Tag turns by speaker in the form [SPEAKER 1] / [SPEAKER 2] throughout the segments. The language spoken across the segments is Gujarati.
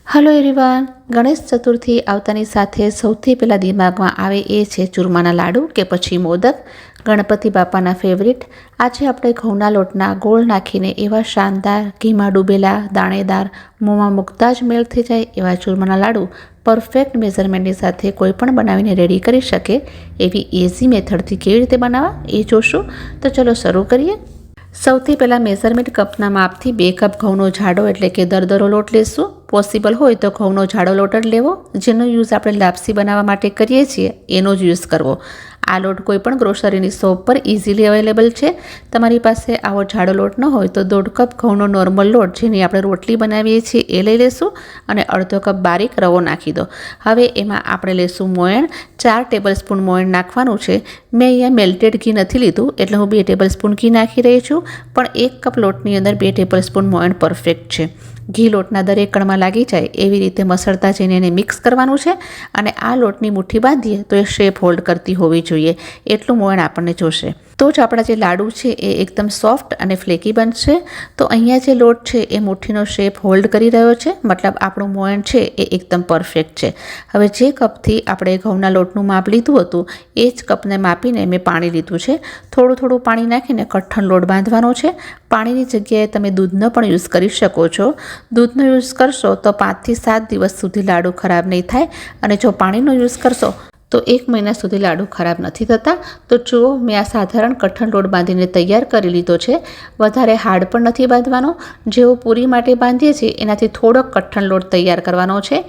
[SPEAKER 1] હલો એવરીવન, ગણેશ ચતુર્થી આવતાની સાથે સૌથી પહેલાં દિમાગમાં આવે એ છે ચૂરમાના લાડુ કે પછી મોદક, ગણપતિ બાપાના ફેવરિટ. આજે આપણે ઘઉંના લોટના ગોળ નાખીને એવા શાનદાર ઘીમાં ડૂબેલા દાણેદાર મોંમાં મૂકતા જ મેળ થઈ જાય એવા ચૂરમાના લાડુ પરફેક્ટ મેઝરમેન્ટની સાથે કોઈ પણ બનાવીને રેડી કરી શકે એવી ઇઝી મેથડથી કેવી રીતે બનાવવા એ જોશું. તો ચલો શરૂ કરીએ. સૌથી પહેલાં મેઝરમેન્ટ કપના માપથી 2 કપ ઘઉંનો જાડો એટલે કે દરદરો લોટ લેશું. પોસિબલ હોય તો ઘઉંનો જાડો લોટ જ લેવો. જેનો યુઝ આપણે લાપસી બનાવવા માટે કરીએ છીએ એનો જ યુઝ કરવો. આ લોટ કોઈ પણ ગ્રોસરીની શોપ પર ઇઝીલી અવેલેબલ છે. તમારી પાસે આવો જાડો લોટ ન હોય તો 1.5 કપ ઘઉંનો નોર્મલ લોટ જેની આપણે રોટલી બનાવીએ છીએ એ લઈ લેશું અને અડધો કપ બારીક રવો નાખી દો. હવે એમાં આપણે લેશું મોયણ. 4 ટેબલસ્પૂન મોયણ નાખવાનું છે. મેં અહીંયા મેલ્ટેડ ઘી નથી લીધું એટલે હું 2 ટેબલસ્પૂન ઘી નાખી રહી છું, પણ 1 કપ લોટની અંદર 2 ટેબલસ્પૂન મોયણ પરફેક્ટ છે. ઘી લોટના દરેક કણમાં લાગી જાય એવી રીતે મસળતા જઈને એને મિક્સ કરવાનું છે અને આ લોટની મુઠ્ઠી બાંધીએ તો એ શેપ હોલ્ડ કરતી હોવી જોઈએ એટલું મોયણ આપણને જોશે. તો જ આપણા જે લાડુ છે એ એકદમ સોફ્ટ અને ફ્લેકી બનશે. તો અહીંયા જે લોટ છે એ મુઠ્ઠીનો શેપ હોલ્ડ કરી રહ્યો છે, મતલબ આપણું મોયણ છે એ એકદમ પરફેક્ટ છે. હવે જે કપથી આપણે ઘઉંના લોટનું માપ લીધું હતું એ જ કપને માપીને મેં પાણી લીધું છે. થોડું થોડું પાણી નાખીને કઠણ લોટ બાંધવાનો છે. પાણીની જગ્યાએ તમે દૂધનો પણ યુઝ કરી શકો છો. દૂધનો યુઝ કરશો તો 5 થી 7 દિવસ સુધી લાડુ ખરાબ નહીં થાય અને જો પાણીનો યુઝ કરશો તો 1 મહિના સુધી લાડુ ખરાબ નથી થતા. તો જુઓ, મેં આ સાધારણ કઠણ લોટ બાંધીને તૈયાર કરી લીધો છે. વધારે હાર્ડ પણ નથી બાંધવાનો. જેવો પૂરી માટે બાંધીએ છીએ એનાથી થોડોક કઠણ લોટ તૈયાર કરવાનો છે.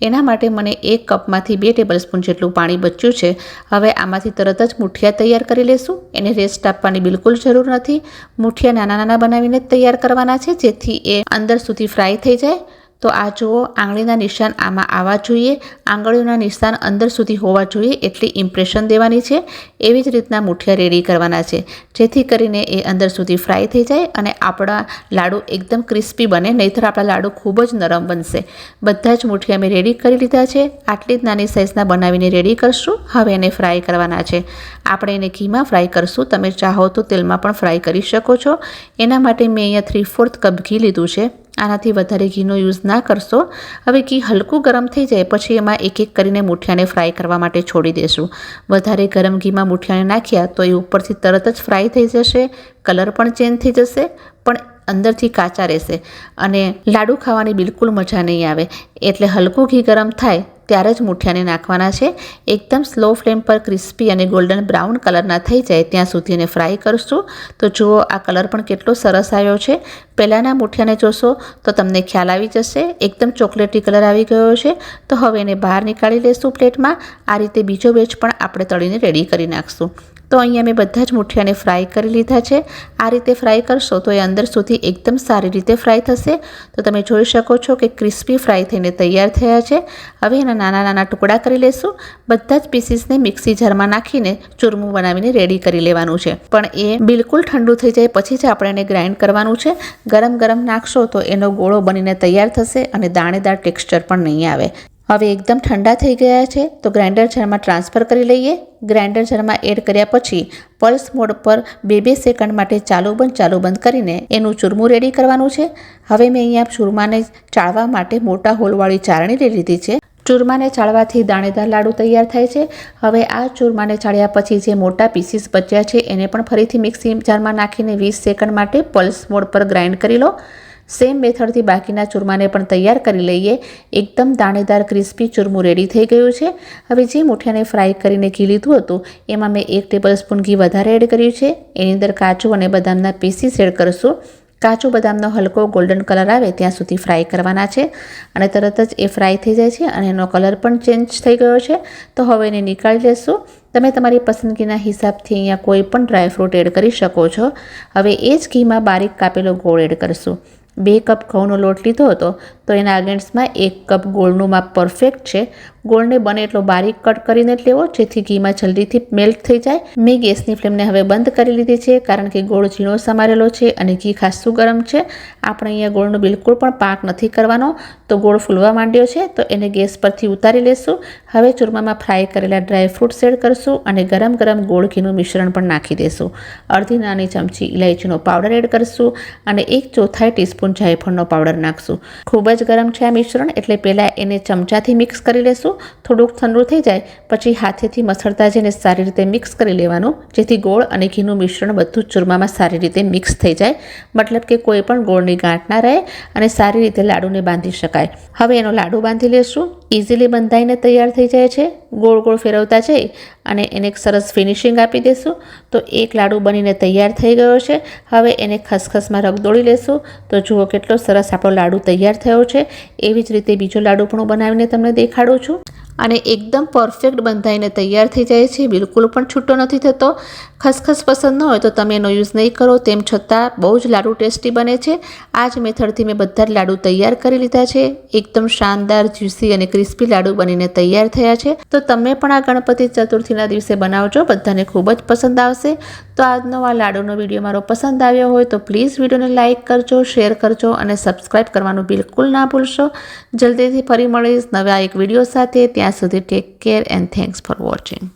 [SPEAKER 1] એના માટે મને 1 કપમાંથી 2 ટેબલસ્પૂન જેટલું પાણી બચ્યું છે. હવે આમાંથી તરત જ મુઠિયા તૈયાર કરી લેશું. એને રેસ્ટ આપવાની બિલકુલ જરૂર નથી. મુઠિયા નાના નાના બનાવીને જ તૈયાર કરવાના છે જેથી એ અંદર સુધી ફ્રાય થઈ જાય. તો આ જુઓ, આંગળીના નિશાન આમાં આવવા જોઈએ, આંગળીઓના નિશાન અંદર સુધી હોવા જોઈએ એટલી ઇમ્પ્રેશન દેવાની છે. એવી જ રીતના મુઠિયા રેડી કરવાના છે જેથી કરીને એ અંદર સુધી ફ્રાય થઈ જાય અને આપણા લાડુ એકદમ ક્રિસ્પી બને, નહીંતર આપણા લાડુ ખૂબ જ નરમ બનશે. બધા જ મુઠિયા મેં રેડી કરી લીધા છે. આટલી જ નાની સાઇઝના બનાવીને રેડી કરશું. હવે એને ફ્રાય કરવાના છે. આપણે એને ઘીમાં ફ્રાય કરશું. તમે ચાહો તો તેલમાં પણ ફ્રાય કરી શકો છો. એના માટે મેં અહીંયા 3/4 કપ ઘી લીધું છે. આનાથી વધારે ઘીનો યુઝ ના કરશો. હવે ઘી હલકું ગરમ થઈ જાય પછી એમાં એક એક કરીને મુઠિયાને ફ્રાય કરવા માટે છોડી દેશું. વધારે ગરમ ઘીમાં મુઠિયાને નાખ્યા તો એ ઉપરથી તરત જ ફ્રાય થઈ જશે, કલર પણ ચેન્જ થઈ જશે, પણ અંદરથી કાચા રહેશે અને લાડુ ખાવાની બિલકુલ મજા નહીં આવે. એટલે હલકું ઘી ગરમ થાય ત્યારે જ મુઠિયાને નાખવાના છે. એકદમ સ્લો ફ્લેમ પર ક્રિસ્પી અને ગોલ્ડન બ્રાઉન કલરના થઈ જાય ત્યાં સુધી એને ફ્રાય કરશું. તો જુઓ, આ કલર પણ કેટલો સરસ આવ્યો છે. પહેલાંના મુઠિયાને જોશો તો તમને ખ્યાલ આવી જશે. એકદમ ચોકલેટી કલર આવી ગયો છે. તો હવે એને બહાર નીકાળી લેશું પ્લેટમાં. આ રીતે બીજો બેચ પણ આપણે તળીને રેડી કરી નાખશું. તો અહીંયા મેં બધા જ મુઠિયાને ફ્રાય કરી લીધા છે. આ રીતે ફ્રાય કરશો તો એ અંદર સુધી એકદમ સારી રીતે ફ્રાય થશે. તો તમે જોઈ શકો છો કે ક્રિસ્પી ફ્રાય થઈને તૈયાર થયા છે. હવે એના નાના નાના ટુકડા કરી લેશું. બધા જ પીસીસને મિક્સી જારમાં નાખીને ચૂરમું બનાવીને રેડી કરી લેવાનું છે. પણ એ બિલકુલ ઠંડુ થઈ જાય પછી જ આપણે એને ગ્રાઇન્ડ કરવાનું છે. ગરમ ગરમ નાખશો તો એનો ગોળો બનીને તૈયાર થશે અને દાણેદાર ટેક્સચર પણ નહીં આવે. હવે એકદમ ઠંડા થઈ ગયા છે તો ગ્રાઇન્ડર જારમાં ટ્રાન્સફર કરી લઈએ. ગ્રાઇન્ડર જારમાં એડ કર્યા પછી પલ્સ મોડ પર 2 સેકન્ડ માટે ચાલુ બંધ કરીને એનું ચૂરમું રેડી કરવાનું છે. હવે મેં અહીંયા ચૂરમાને ચાળવા માટે મોટા હોલવાળી ચાળણી લઈ લીધી છે. ચૂરમાને ચાળવાથી દાણેદાર લાડુ તૈયાર થાય છે. હવે આ ચૂરમાને ચાળ્યા પછી જે મોટા પીસીસ બચ્યા છે એને પણ ફરીથી મિક્સી જારમાં નાખીને 20 સેકન્ડ માટે પલ્સ મોડ પર ગ્રાઇન્ડ કરી લો. સેમ મેથડથી બાકીના ચૂરમાને પણ તૈયાર કરી લઈએ. એકદમ દાણેદાર ક્રિસ્પી ચૂરમું રેડી થઈ ગયું છે. હવે જે મુઠિયાને ફ્રાય કરીને ઘી લીધું હતું એમાં મેં 1 ટેબલસ્પૂન ઘી વધારે એડ કર્યું છે. એની અંદર કાજુ અને બદામના પીસીસ એડ કરશું. કાજુ બદામનો હલકો ગોલ્ડન કલર આવે ત્યાં સુધી ફ્રાય કરવાના છે અને તરત જ એ ફ્રાય થઈ જાય છે અને એનો કલર પણ ચેન્જ થઈ ગયો છે. તો હવે એને નીકાળી લેશું. તમે તમારી પસંદગીના હિસાબથી અહીંયા કોઈ પણ ડ્રાયફ્રૂટ એડ કરી શકો છો. હવે એ જ ઘીમાં બારીક કાપેલો ગોળ એડ કરશું. 2 કપ ઘઉંનો લોટ લીધો હતો તો એના અગેન્સ્ટમાં 1 કપ ગોળનું માપ પરફેક્ટ છે. ગોળને બને એટલો બારીક કટ કરીને જ લેવો જેથી ઘીમાં જલ્દીથી મેલ્ટ થઈ જાય. મેં ગેસની ફ્લેમને હવે બંધ કરી લીધી છે કારણ કે ગોળ ઝીણો સમારેલો છે અને ઘી ખાસું ગરમ છે. આપણે અહીંયા ગોળનો બિલકુલ પણ પાક નથી કરવાનો. તો ગોળ ફૂલવા માંડ્યો છે તો એને ગેસ પરથી ઉતારી લેશું. હવે ચૂરમામાં ફ્રાય કરેલા ડ્રાયફ્રૂટ્સ એડ કરશું અને ગરમ ગરમ ગોળ ઘીનું મિશ્રણ પણ નાખી દેશું. અડધી નાની ચમચી ઇલાયચીનો પાવડર એડ કરશું અને 1/4 ટીસ્પૂન જાયફળનો પાવડર નાખશું. ખૂબ જ ગરમ છે આ મિશ્રણ, એટલે પહેલાં એને ચમચાથી મિક્સ કરી લેશું. થોડુંક ઠંડુ થઈ જાય પછી હાથેથી મસળતા જઈને સારી રીતે મિક્સ કરી લેવાનું, જેથી ગોળ અને ઘીનું મિશ્રણ બધું જ ચૂરમામાં સારી રીતે મિક્સ થઈ જાય. મતલબ કે કોઈ પણ ગોળની ગાંઠ ના રહે અને સારી રીતે લાડુને બાંધી શકાય. હવે એનો લાડુ બાંધી લેશું. ઇઝીલી બંધાઈને તૈયાર થઈ જાય છે. ગોળ ગોળ ફેરવતા જઈ અને એને એક સરસ ફિનિશિંગ આપી દેશું. તો એક લાડુ બનીને તૈયાર થઈ ગયો છે. હવે એને ખસખસમાં રગદોળી લેશું. તો જુઓ કેટલો સરસ આપણો લાડુ તૈયાર થયો છે. એવી જ રીતે બીજો લાડુ પણ હું બનાવીને તમને દેખાડું છું. અને એકદમ પરફેક્ટ બંધાઈને તૈયાર થઈ જાય છે. બિલકુલ પણ છૂટો નથી થતો. ખસખસ પસંદ ન હોય તો તમે એનો યુઝ નહીં કરો, તેમ છતાં બહુ જ લાડુ ટેસ્ટી બને છે. આ જ મેથડથી મેં બધા જ લાડુ તૈયાર કરી લીધા છે. એકદમ શાનદાર, જ્યુસી અને ક્રિસ્પી લાડુ બનીને તૈયાર થયા છે. તો તમે પણ આ ગણપતિ ચતુર્થીના દિવસે બનાવજો, બધાને ખૂબ જ પસંદ આવશે. તો આજનો આ લાડુનો વિડીયો મારો પસંદ આવ્યો હોય તો પ્લીઝ વિડીયોને લાઇક કરજો, શેર કરજો અને સબસ્ક્રાઈબ કરવાનું બિલકુલ ના ભૂલશો. જલ્દીથી ફરી મળીશ નવા એક વિડીયો સાથે. ત્યાં સુધી take care and thanks for watching.